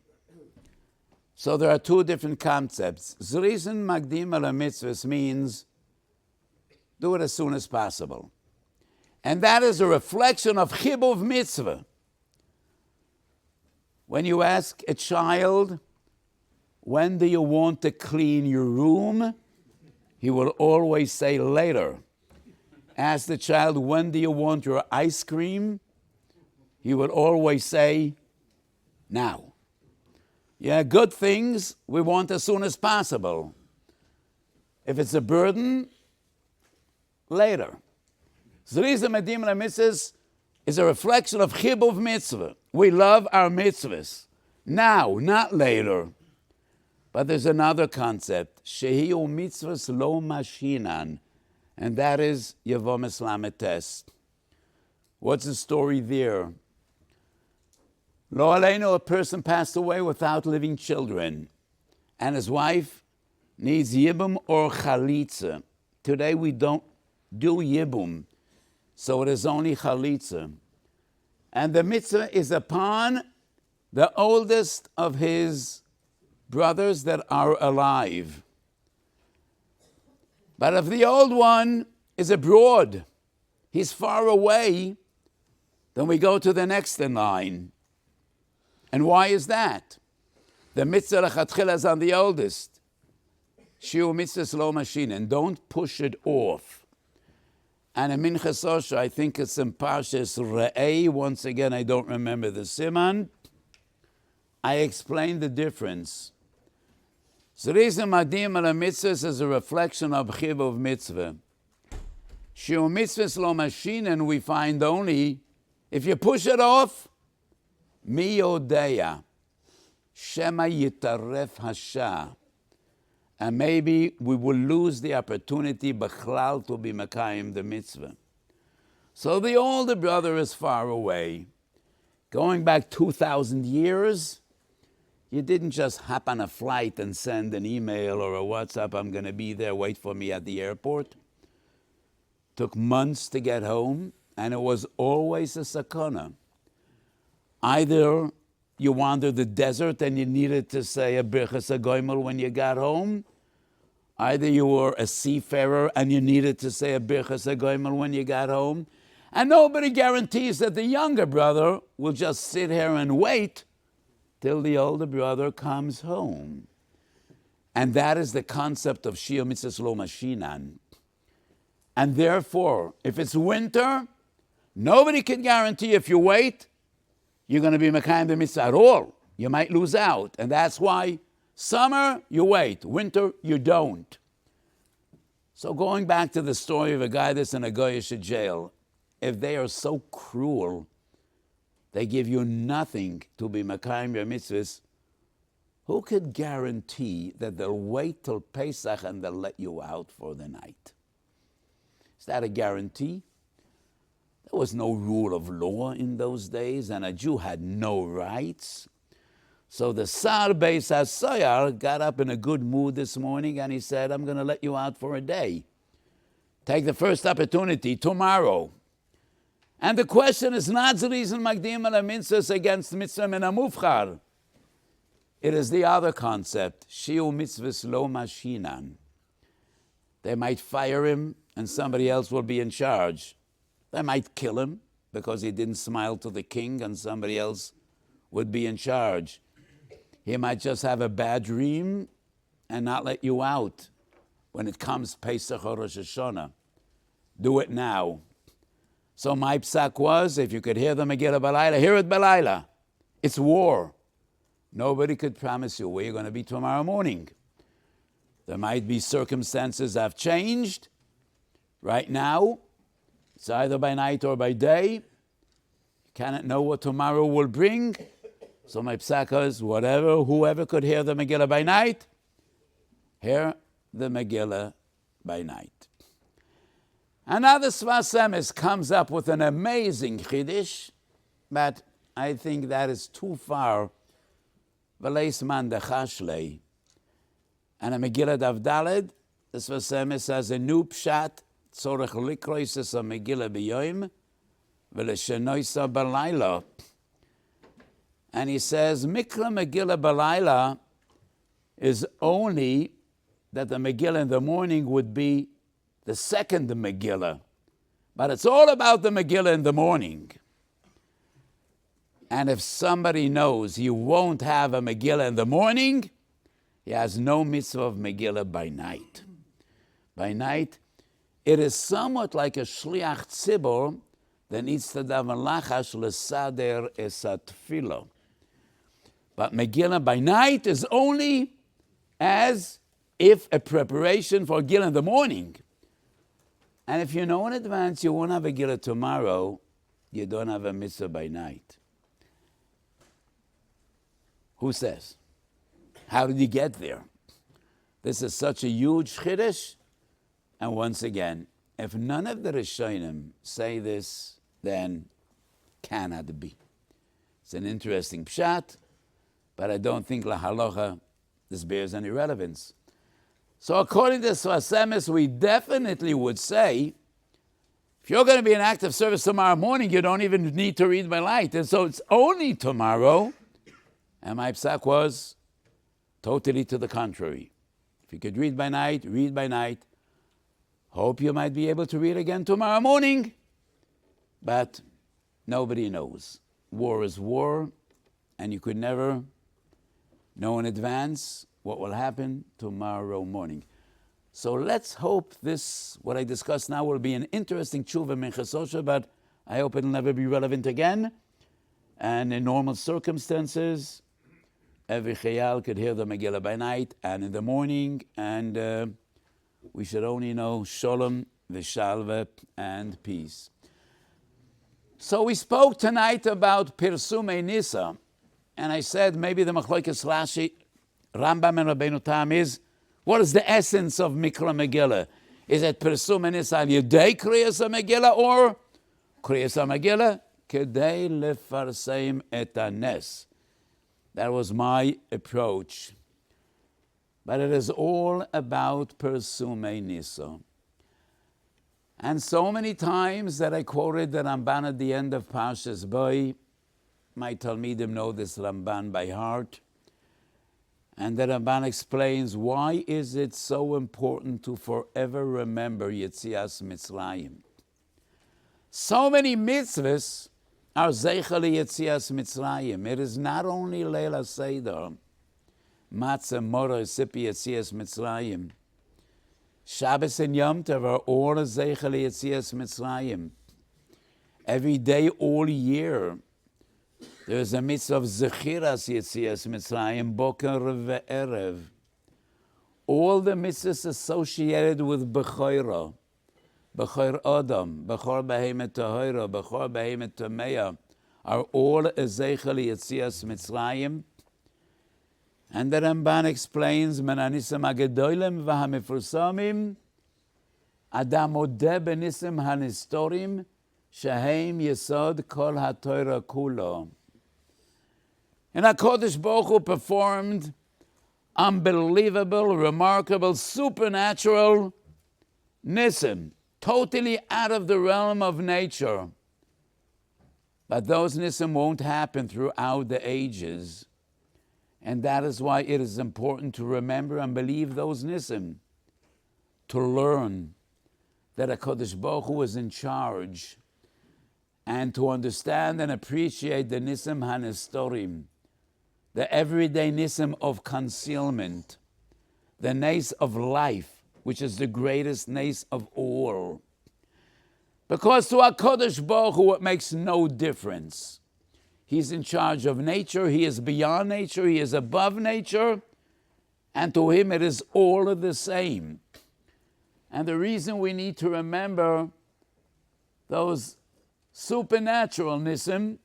So there are 2 different concepts. Zrizin magdim ala mitzvahs means do it as soon as possible. And that is a reflection of chibuv mitzvah. When you ask a child, when do you want to clean your room? He will always say later. Ask the child, when do you want your ice cream? He would always say, now. Yeah, good things we want as soon as possible. If it's a burden, later. Zrizah Medim LaMitzvahs is a reflection of chibuv mitzvah. We love our mitzvahs. Now, not later. But there's another concept, shehiu mitzvahs lo mashinan, and that is Yevomes Lametes. What's the story there? Lo aleinu, a person passed away without living children, and his wife needs yibum or chalitza. Today we don't do yibum, so it is only chalitza. And the mitzvah is upon the oldest of his brothers that are alive. But if the old one is abroad, he's far away, then we go to the next in line. And why is that? The mitzvah lechatchila is on the oldest. Shiu mitzvah lo mashin, and don't push it off. And in Minchas Osher, I think it's in Parshas Re'eh, once again I don't remember the siman, I explained the difference. Zrizah Madim ala mitzvahs is a reflection of chibuv mitzvah. Shiu mitzvahs lo mashin, and we find only, if you push it off, mi yodeya, shema yitaref hasha, and maybe we will lose the opportunity b'chlal to be mekayim the mitzvah. So the older brother is far away. Going back 2,000 years, you didn't just hop on a flight and send an email or a WhatsApp, I'm going to be there, wait for me at the airport. Took months to get home, and it was always a sakana. Either you wandered the desert and you needed to say a birchas hagoymel when you got home. Either you were a seafarer and you needed to say a birchas hagoymel when you got home. And nobody guarantees that the younger brother will just sit here and wait till the older brother comes home. And that is the concept of shiur mitzvahs lo mashinan. And therefore, if it's winter, nobody can guarantee if you wait, you're going to be mekayim the mitzvah at all. You might lose out. And that's why summer, you wait. Winter, you don't. So going back to the story of a guy that's in a goyish jail, if they are so cruel they give you nothing to be Makayim your mitzvahs, who could guarantee that they'll wait till Pesach and they'll let you out for the night? Is that a guarantee? There was no rule of law in those days, and a Jew had no rights. So the Sar Beis HaSoyar got up in a good mood this morning, and he said, I'm going to let you out for a day. Take the first opportunity tomorrow. And the question is not Zrizin Magdim ala Mitzvahs against Mitzvah Min HaMufchar. It is the other concept, Shiu Mitzvahs Lo Mashinan. They might fire him, and somebody else will be in charge. They might kill him because he didn't smile to the king, and somebody else would be in charge. He might just have a bad dream and not let you out when it comes Pesach or Rosh Hashanah. Do it now. So my psak was, if you could hear the Megillah Balayla, hear it Balayla. It's war. Nobody could promise you where you're going to be tomorrow morning. There might be circumstances that have changed. Right now, it's either by night or by day. You cannot know what tomorrow will bring. So my psak is, whoever could hear the Megillah by night, hear the Megillah by night. Another Sfas Emes comes up with an amazing kiddush, but I think that is too far. V'leis man dechashlei. And a Megillah Davdaled, the Sfas Emes has a new pshat, tzorech likroises a Megillah b'yoim, v'leshenoisa b'layla. And he says, Mikra Megillah Balayla is only that the Megillah in the morning would be the second Megillah. But it's all about the Megillah in the morning. And if somebody knows he won't have a Megillah in the morning, he has no mitzvah of Megillah by night. By night, it is somewhat like a shliach tzibor that needs to daven lachash lesader esat tefillah. But Megillah by night is only as if a preparation for Megillah in the morning. And if you know in advance you won't have a Megillah tomorrow, you don't have a mitzvah by night. Who says? How did he get there? This is such a huge chiddush. And once again, if none of the Rishonim say this, then cannot be. It's an interesting pshat, but I don't think la halacha this bears any relevance. So according to Sfas Emes, we definitely would say, if you're going to be in active service tomorrow morning, you don't even need to read by light. And so it's only tomorrow. And my psak was totally to the contrary. If you could read by night, read by night. Hope you might be able to read again tomorrow morning. But nobody knows. War is war, and you could never know in advance what will happen tomorrow morning. So let's hope this, what I discussed now, will be an interesting tshuva minchasosha, but I hope it'll never be relevant again. And in normal circumstances, every chayal could hear the Megillah by night and in the morning, and we should only know shalom, v'shalva, and peace. So we spoke tonight about Pirsumei Nisa, and I said maybe the Machlokes Rashi, Rambam and Rabbeinu Tam is, what is the essence of Mikra Megillah? Is it Pirsumei Nisa al Yedei Kriyas Megillah, or Kriyas Megillah Kedei Lefarseim et Hanes? That was my approach. But it is all about Pirsumei Nisa. And so many times that I quoted the Ramban at the end of Parshas Bo, my Talmidim know this Ramban by heart. And the Ramban explains, why is it so important to forever remember Yetzias Mitzrayim? So many mitzvahs are Zeichel Yetzias Mitzrayim. It is not only Leila Seder, Matzah, Morah, Sipi, Yetzias Mitzrayim. Shabbos and Yom Tov are all Zeichel Yetzias Mitzrayim. Every day, all year, there is a mitzvah of Zechiras Yetzias Mitzrayim, Boker ve'erev. All the mitzvahs associated with Bechoira, Bechor Adam, Bechor Behemet Tahira, Bechor Behemet Tameya, are all Ezeichel Yetzias Mitzrayim. And the Ramban explains, Men hanisim hagedolim v'hamifursamim, Adam modeh benisim hanistorim, shehem yesod kol haTorah kulo. And HaKadosh Baruch Hu performed unbelievable, remarkable, supernatural nisim, totally out of the realm of nature. But those nisim won't happen throughout the ages. And that is why it is important to remember and believe those nisim, to learn that HaKadosh Baruch Hu is in charge, and to understand and appreciate the nisim hanestorim, the everyday nisim of concealment, the nes of life, which is the greatest nes of all. Because to HaKadosh Baruch Hu it makes no difference. He's in charge of nature, he is beyond nature, he is above nature, and to him it is all of the same. And the reason we need to remember those supernatural nisim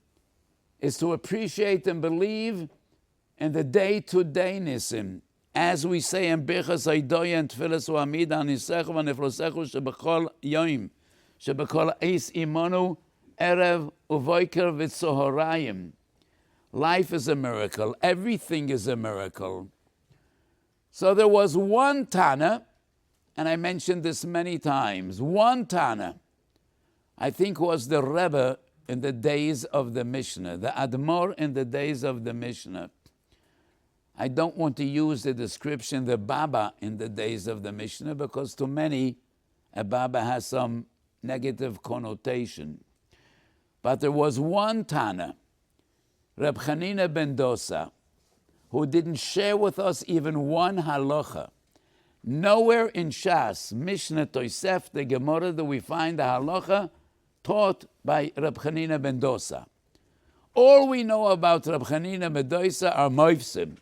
is to appreciate and believe in the day-to-day nisim. As we say in Birchas Haidoya and Tfilas U'Amida Anisechu V'Neflosechu Shebechol Yoim Shebechol Eis Imonu Erev Uvoiker V'Tzohorayim. Life is a miracle. Everything is a miracle. So there was one Tana, and I mentioned this many times, one Tana, I think was the Rebbe in the days of the Mishnah, the Admor in the days of the Mishnah. I don't want to use the description, the Baba in the days of the Mishnah, because to many, a Baba has some negative connotation. But there was one Tana, Reb Chanina ben Dosa, who didn't share with us even one halacha. Nowhere in Shas, Mishnah, Tosef, the Gemara, that we find the halacha taught by Reb Chanina ben Dosa. All we know about Reb Chanina ben Dosa are moifsim.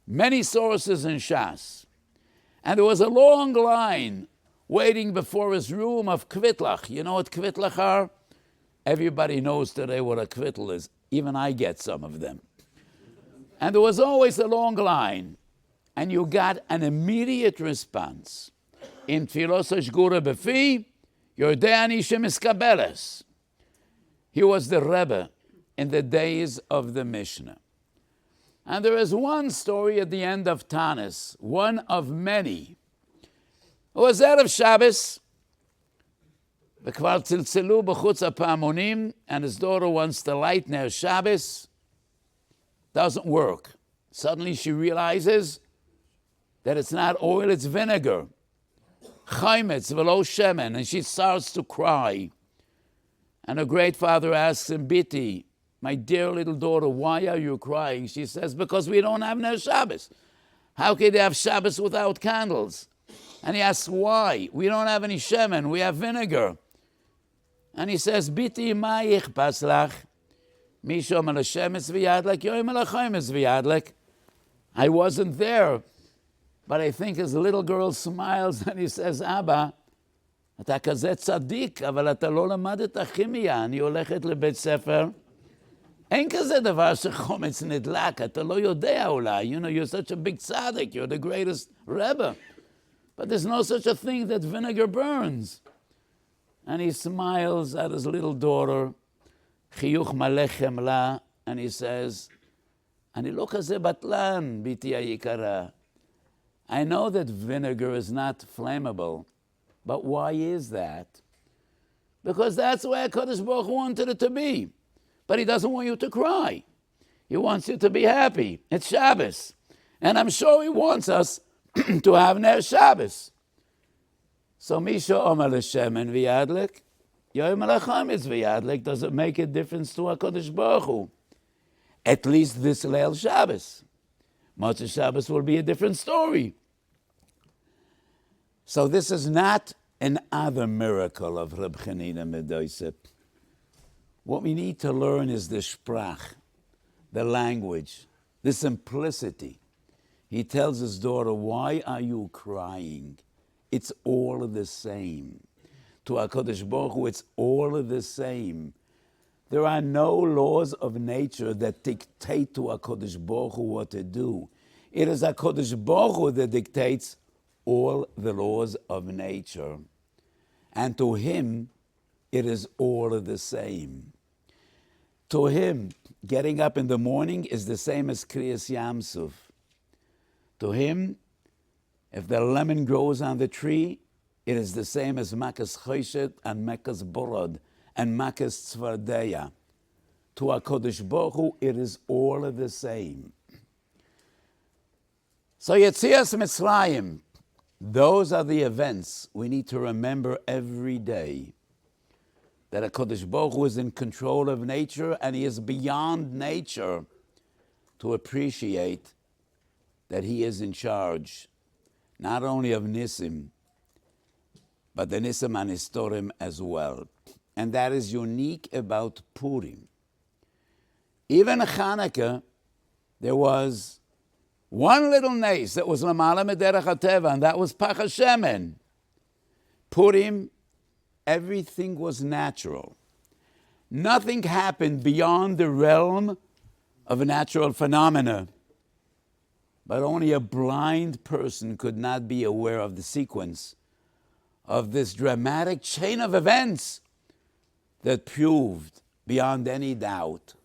Many sources in Shas. And there was a long line waiting before his room of kvitlach. You know what kvitlach are? Everybody knows today what a kvittel is. Even I get some of them. And there was always a long line. And you got an immediate response. In Tfilos Shgura Befi, Yordei Anishim Iskabeles. He was the Rebbe in the days of the Mishnah. And there is one story at the end of Tanis, one of many. It was Erev Shabbos, וכבר צלצלו בחוץ הפעמונים, and his daughter wants to light Ner Shabbos. Doesn't work. Suddenly she realizes that it's not oil, it's vinegar. Chaimetz v'lo shemen, and she starts to cry. And her great father asks him, Biti, my dear little daughter, why are you crying? She says, because we don't have Ner Shabbos. How can they have Shabbos without candles? And he asks, why? We don't have any shemen, we have vinegar. And he says, Biti ma yichpas lach, mishom al shemetz v'yadlek, yoim al chaimetz v'yadlek. I wasn't there, but I think his little girl smiles and he says, Abba, אתה כזה צדיק, אבל אתה לא למדת כימיה, אני הולכת לבית ספר. אין כזה דבר שחומץ נדלק, אתה לא יודע אולי. You know, you're such a big tzaddik, you're the greatest Rebbe. But there's no such a thing that vinegar burns. And he smiles at his little daughter, chiyuch malech chemla, and he says, אני לא כזה בטלן, ביתי היקרה. I know that vinegar is not flammable, but why is that? Because that's the way HaKadosh Baruch Hu wanted it to be. But he doesn't want you to cry. He wants you to be happy. It's Shabbos. And I'm sure he wants us to have Ner Shabbos. So Misha Omer L'Shemen V'Yadlik, Yoim L'Chametz V'Yadlik, does it make a difference to HaKadosh Baruch Hu? At least this Leil Shabbos. Motzei Shabbos will be a different story. So this is not another miracle of Reb Chanina ben Dosa. What we need to learn is the sprach, the language, the simplicity. He tells his daughter, why are you crying? It's all the same. To HaKadosh Baruch Hu, it's all the same. There are no laws of nature that dictate to HaKadosh Baruch Hu what to do. It is HaKadosh Baruch Hu that dictates all the laws of nature. And to him, it is all the same. To him, getting up in the morning is the same as Kriyas Yamsuf. To him, if the lemon grows on the tree, it is the same as Makas Choshet and Makas Borod and Makas Tzvardeya. To HaKadosh Baruch Hu, it is all the same. So Yetzias Mitzrayim, those are the events we need to remember every day. That HaKadosh Baruch Hu is in control of nature and he is beyond nature, to appreciate that he is in charge, not only of Nisim, but the Nisim and Historim as well. And that is unique about Purim. Even in Chanukah, there was one little nace that was Lamala Mederach HaTeva, and that was Pach HaShemen. Purim, everything was natural. Nothing happened beyond the realm of natural phenomena. But only a blind person could not be aware of the sequence of this dramatic chain of events that proved beyond any doubt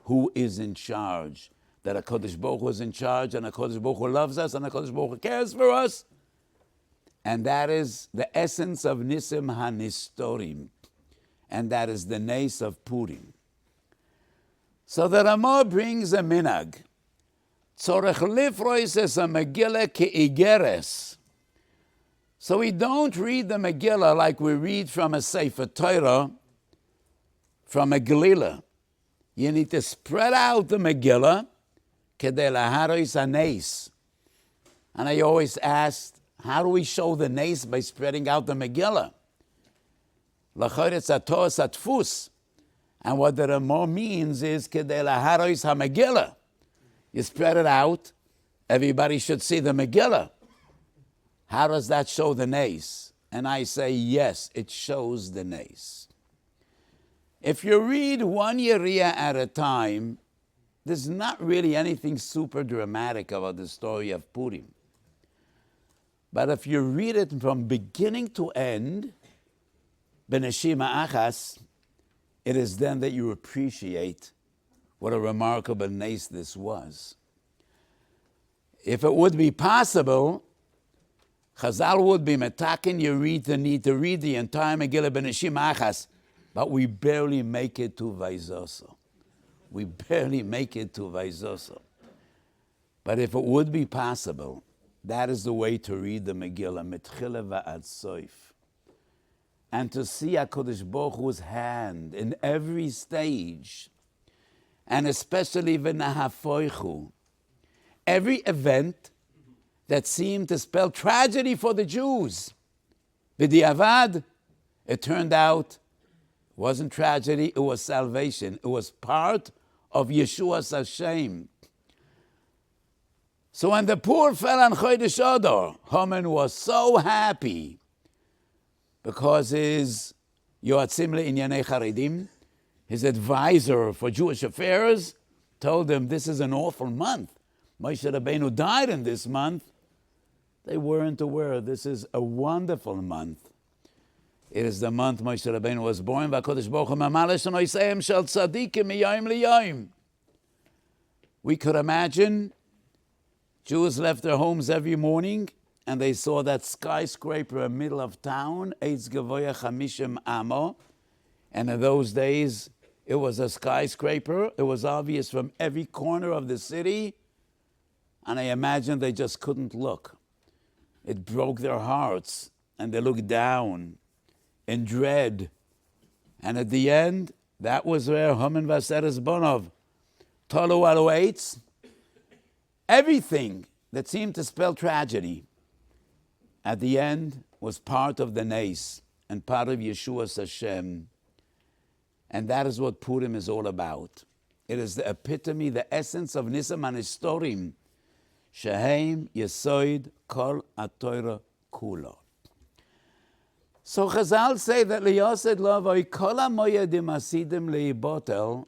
who is in charge. That HaKadosh Baruch Hu is in charge, and HaKadosh Baruch Hu loves us, and HaKadosh Baruch Hu cares for us. And that is the essence of Nisim HaNistorim. And that is the nace of Purim. So the Ramah brings a minhag. Tzorech lifrois es a Megillah ke'igeres. So we don't read the Megillah like we read from a Sefer Torah, from a Megillah. You need to spread out the Megillah kedei laharos haneis. And I always asked, how do we show the nace? By spreading out the Megillah. L'choretz atos atfus. And what the Ramah means is kedei laharos ha-Megillah. You spread it out, everybody should see the Megillah. How does that show the nace? And I say, yes, it shows the nace. If you read one Yeriah at a time, there's not really anything super dramatic about the story of Purim. But if you read it from beginning to end, Beneshima Achas, it is then that you appreciate what a remarkable nace this was. If it would be possible, Chazal would be metakin, you need to read the entire Megillah Beneshim Achas, but we barely make it to Vaizoso. We barely make it to Vaizoso. But if it would be possible, that is the way to read the Megillah, Mitchila va'ad soif. And to see HaKadosh Baruch Hu's hand in every stage, and especially v'nahafoichu, every event that seemed to spell tragedy for the Jews. B'diavad, it turned out, it wasn't tragedy, it was salvation. It was part of Yeshua's Hashem. So when the poor fell on Chodesh Adar, Haman was so happy because his Yoatzim le'inyanei Charedim, his advisor for Jewish affairs, told him this is an awful month. Moshe Rabbeinu died in this month. They weren't aware this is a wonderful month. It is the month Moshe Rabbeinu was born. We could imagine Jews left their homes every morning and they saw that skyscraper in the middle of town, Eitz Gavoya Chamishim Amo. And in those days, it was a skyscraper. It was obvious from every corner of the city. And I imagine they just couldn't look. It broke their hearts. And they looked down in dread. And at the end, that was where Haman Vaseres Bonov, Tolu Alu Eitz, everything that seemed to spell tragedy, at the end was part of the nace and part of Yeshua's Hashem. And that is what Purim is all about. It is the epitome, the essence of Nisam HaNistorim, Shehem Yesoid Kol HaTorah Kulo. So Chazal say that liyosed lavoi kol hamoyedim asidim leibotel,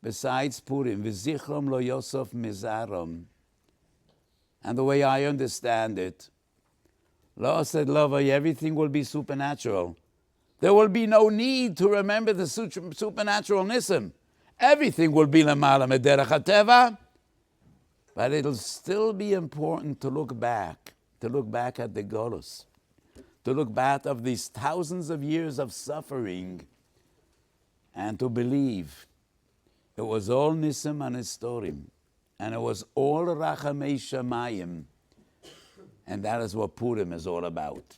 besides Purim, v'zichrom lo yosef mizarom. And the way I understand it, liyosed lavoi, everything will be supernatural. There will be no need to remember the supernatural nisim. Everything will be lemala mederach hateva, but it'll still be important to look back at the Golus, to look back of these thousands of years of suffering, and to believe it was all nisim and historim, and it was all rachamei shamayim, and that is what Purim is all about.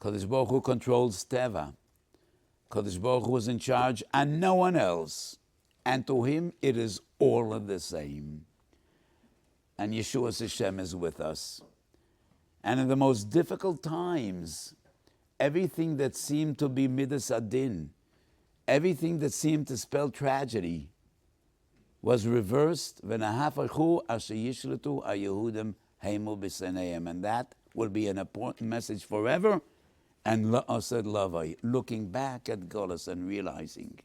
Kadosh Baruch Hu controls Teva. Kadosh Baruch Hu is in charge and no one else. And to him it is all of the same. And Yeshua Hashem is with us. And in the most difficult times, everything that seemed to be midas adin, everything that seemed to spell tragedy, was reversed. V'nahafachu asher yishletu haYehudim heimu b'seneihem. And that will be an important message forever. And la'ased lavai, looking back at Golus and realizing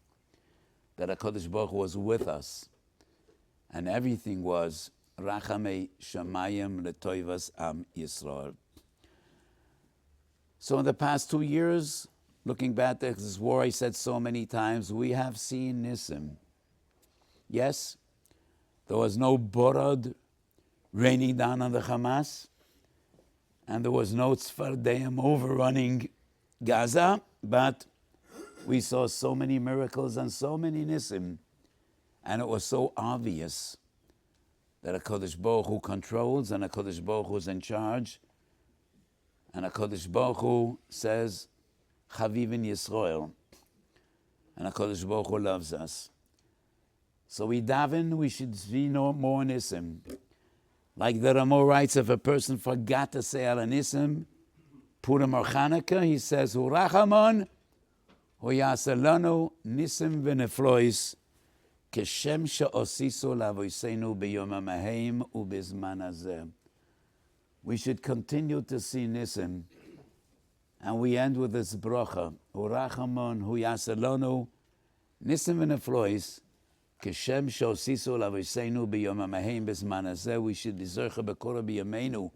that HaKadosh Baruch Hu was with us, and everything was rachamei shamayim letoivas am Yisrael. So in the past 2 years, looking back at this war, I said so many times, we have seen nisim. Yes, there was no borod raining down on the Hamas, and there was no tzfardeim overrunning Gaza, but we saw so many miracles and so many nisim, and it was so obvious that HaKadosh Baruch Hu controls, and HaKadosh Baruch Hu is in charge, and HaKadosh Baruch Hu says, Chaviv in Yisrael, and HaKadosh Baruch Hu loves us. So we daven, we should see no more nisim. Like the Ramo writes, if a person forgot to say Al Nisim, Purim or Chanukah, he says, Hu Rachamon, Hu Yaselanu, Nisim v'neflois, Keshem she'osisu lavoisenu b'yom ha'maheim u'bizman hazeh. We should continue to see Nisim. And we end with this bracha, Hu Rachamon, Hu Yaselanu, Nisim v'neflois, Keshem she'osisu lavoisenu b'yom ha'maheim b'zman hazeh. We should be zercha b'kora b'yameinu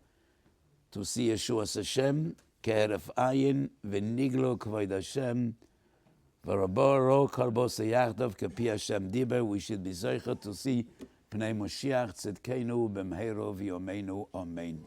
to see Yeshua Hashem, ke'eref ayin v'niglo k'vod Hashem, v'rabo ro karbo seyachdav k'pi Hashem diber. We should be zercha to see Pnei Moshiach tzidkenu b'mheiro v'yomeinu. Amen.